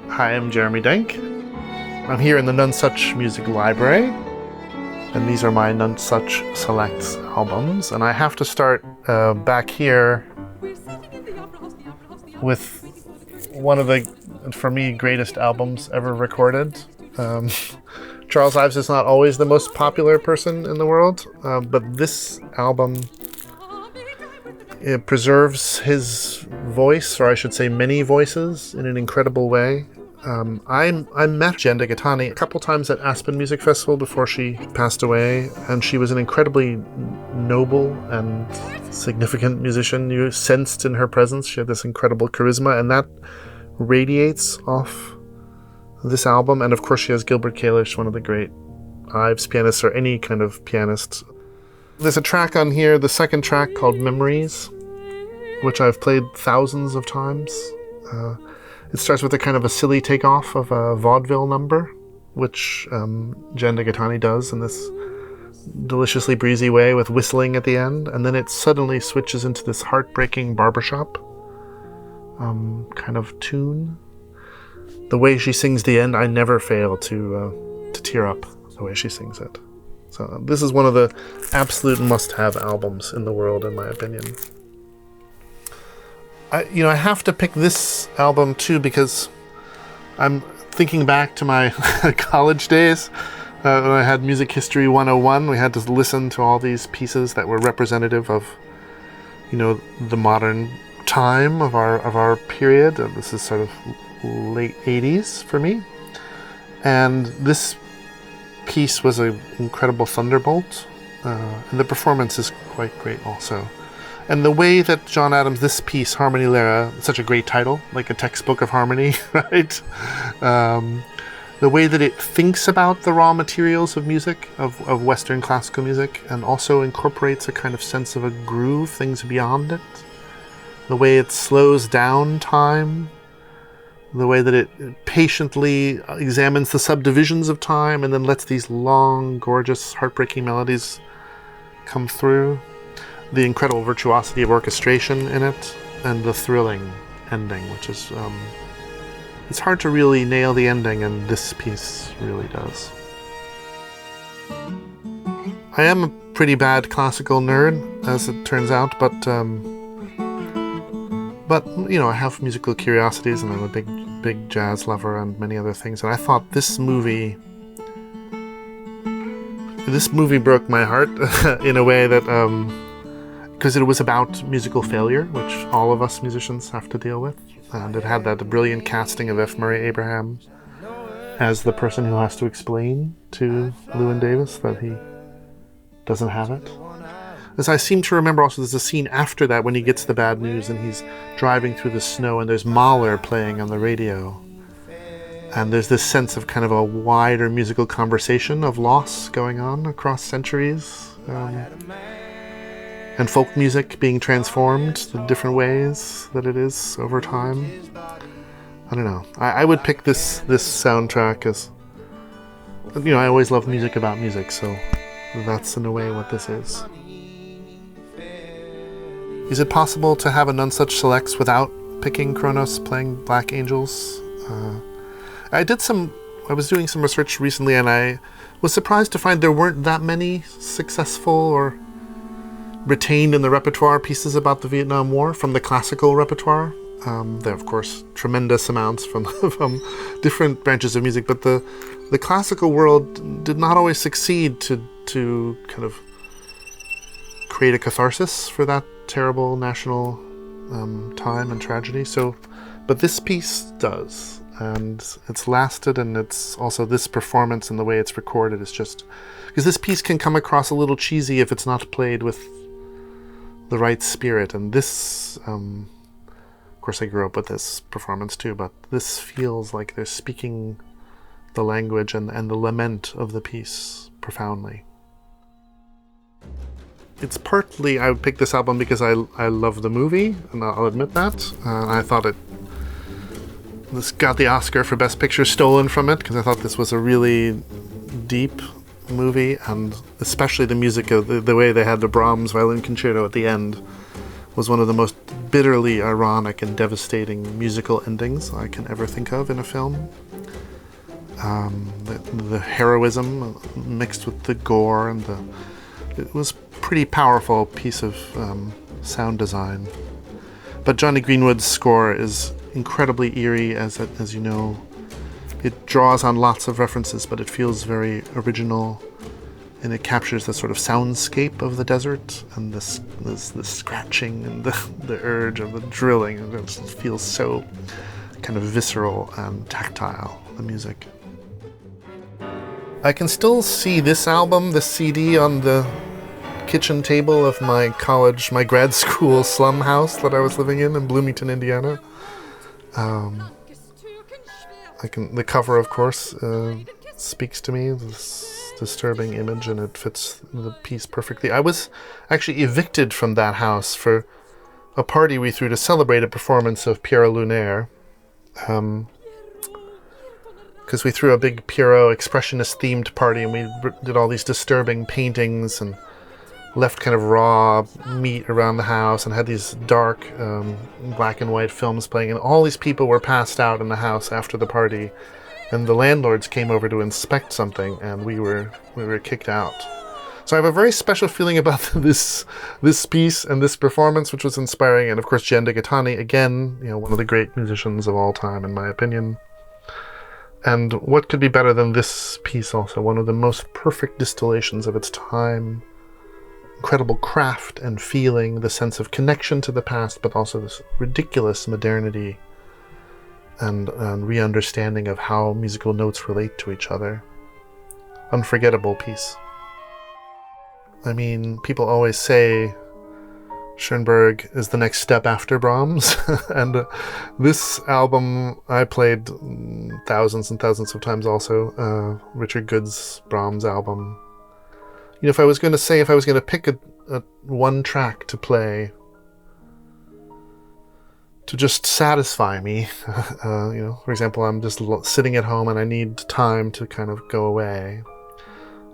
Hi, I'm Jeremy Denk. I'm here in the Nonesuch Music Library, and these are my Nonesuch Selects albums. And I have to start back here with one of the, for me, greatest albums ever recorded. Charles Ives is not always the most popular person in the world, but this album, it preserves his voice, or I should say many voices, in an incredible way. I met DeGaetani a couple times at Aspen Music Festival before she passed away, and she was an incredibly noble and significant musician. You sensed in her presence she had this incredible charisma, and that radiates off this album. And of course she has Gilbert, Kalish, one of the great Ives pianists, or any kind of pianist. There's a track on here, the second track, called Memories, which I've played thousands of times. It starts with a kind of a silly takeoff of a vaudeville number, which DeGaetani does in this deliciously breezy way with whistling at the end, and then it suddenly switches into this heartbreaking barbershop kind of tune. The way she sings the end, I never fail to tear up the way she sings it. So this is one of the absolute must-have albums in the world, in my opinion. I have to pick this album too because I'm thinking back to my college days when I had Music History 101. We had to listen to all these pieces that were representative of, the modern time of our period. This is sort of late 80s for me, and this piece was an incredible thunderbolt, and the performance is quite great also. And the way that John Adams, this piece, Harmonielehre, such a great title, like a textbook of harmony, right? The way that it thinks about the raw materials of music, of Western classical music, and also incorporates a kind of sense of a groove, things beyond it. The way it slows down time, the way that it patiently examines the subdivisions of time and then lets these long, gorgeous, heartbreaking melodies come through. The incredible virtuosity of orchestration in it, and the thrilling ending, which is, it's hard to really nail the ending, and this piece really does. I am a pretty bad classical nerd, as it turns out, but I have musical curiosities, and I'm a big jazz lover and many other things, and I thought this movie broke my heart in a way that, because it was about musical failure, which all of us musicians have to deal with. And it had that brilliant casting of F. Murray Abraham as the person who has to explain to Llewyn Davis that he doesn't have it. As I seem to remember also, there's a scene after that when he gets the bad news and he's driving through the snow and there's Mahler playing on the radio. And there's this sense of kind of a wider musical conversation of loss going on across centuries. And folk music being transformed, the different ways that it is over time. I don't know. I would pick this soundtrack as, I always love music about music, so that's in a way what this is. Is it possible to have a Nonesuch Selects without picking Kronos playing Black Angels? I was doing some research recently, and I was surprised to find there weren't that many successful or retained in the repertoire pieces about the Vietnam War from the classical repertoire. There are, of course, tremendous amounts from different branches of music, but the classical world did not always succeed to kind of create a catharsis for that terrible national time and tragedy. But this piece does, and it's lasted, and it's also this performance and the way it's recorded is just, because this piece can come across a little cheesy if it's not played with the right spirit, and this, of course I grew up with this performance too, but this feels like they're speaking the language and the lament of the piece profoundly. It's partly, I would pick this album because I love the movie, and I'll admit that. I thought this got the Oscar for Best Picture stolen from it, because I thought this was a really deep movie, and especially the music of the way they had the Brahms violin concerto at the end was one of the most bitterly ironic and devastating musical endings I can ever think of in a film. The heroism mixed with the gore, and it was a pretty powerful piece of sound design. But Jonny Greenwood's score is incredibly eerie, as you know. It draws on lots of references, but it feels very original, and it captures the sort of soundscape of the desert and the scratching and the urge of the drilling. It just feels so kind of visceral and tactile, the music. I can still see this album, this CD, on the kitchen table of my grad school slum house that I was living in Bloomington, Indiana. The cover, of course, speaks to me, this disturbing image, and it fits the piece perfectly. I was actually evicted from that house for a party we threw to celebrate a performance of Pierrot Lunaire. Because we threw a big Pierrot expressionist themed party, and we did all these disturbing paintings and left kind of raw meat around the house and had these dark black and white films playing, and all these people were passed out in the house after the party, and the landlords came over to inspect something, and we were kicked out. So I have a very special feeling about this piece and this performance, which was inspiring, and of course DeGaetani, again, one of the great musicians of all time in my opinion. And what could be better than this piece also? One of the most perfect distillations of its time. Incredible craft and feeling, the sense of connection to the past, but also this ridiculous modernity and re-understanding of how musical notes relate to each other. Unforgettable piece. I mean, people always say Schoenberg is the next step after Brahms, and this album I played thousands and thousands of times also, Richard Goode's Brahms album. If I was going to pick a one track to play to just satisfy me, for example, I'm just sitting at home and I need time to kind of go away,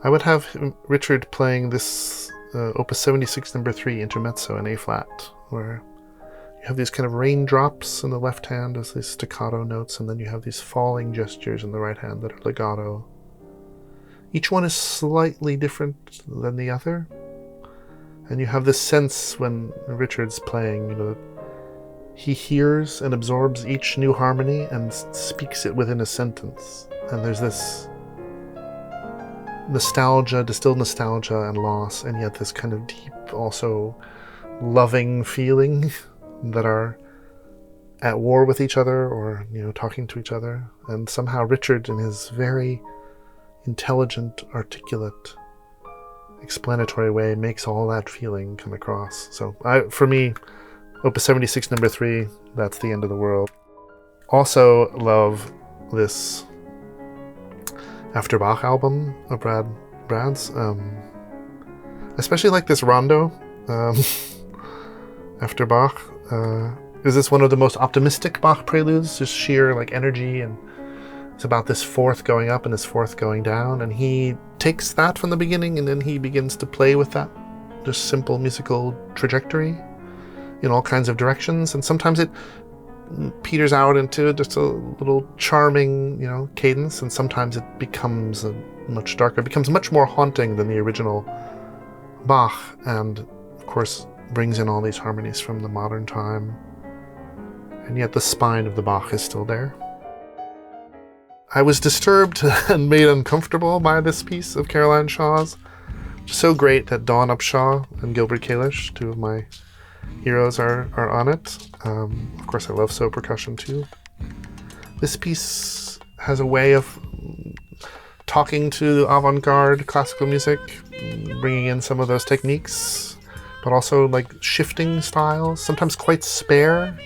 I would have Richard playing this Opus 76 No. 3 intermezzo in A-flat, where you have these kind of raindrops in the left hand as these staccato notes, and then you have these falling gestures in the right hand that are legato. Each one is slightly different than the other, and you have this sense when Richard's playing, he hears and absorbs each new harmony and speaks it within a sentence, and there's this nostalgia, distilled nostalgia and loss, and yet this kind of deep, also loving feeling that are at war with each other or, talking to each other. And somehow Richard, in his very intelligent, articulate, explanatory way, makes all that feeling come across. So for me, Opus 76 No. 3, that's the end of the world. Also love this After Bach album of Brad's. Especially like this rondo, After Bach. Is this one of the most optimistic Bach preludes? Just sheer energy, and it's about this fourth going up and this fourth going down, and he takes that from the beginning and then he begins to play with that just simple musical trajectory in all kinds of directions, and sometimes it peters out into just a little charming, cadence, and sometimes it becomes much darker. It becomes much more haunting than the original Bach, and of course brings in all these harmonies from the modern time, and yet the spine of the Bach is still there. I was disturbed and made uncomfortable by this piece of Caroline Shaw's. So great that Dawn Upshaw and Gilbert Kalish, two of my heroes, are on it. Of course, I love percussion too. This piece has a way of talking to avant-garde classical music, bringing in some of those techniques, but also shifting styles, sometimes quite spare,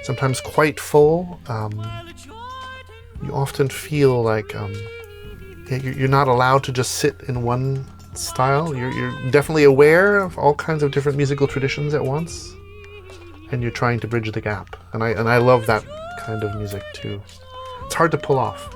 sometimes quite full. You often feel you're not allowed to just sit in one style. You're definitely aware of all kinds of different musical traditions at once, and you're trying to bridge the gap. And I love that kind of music too. It's hard to pull off.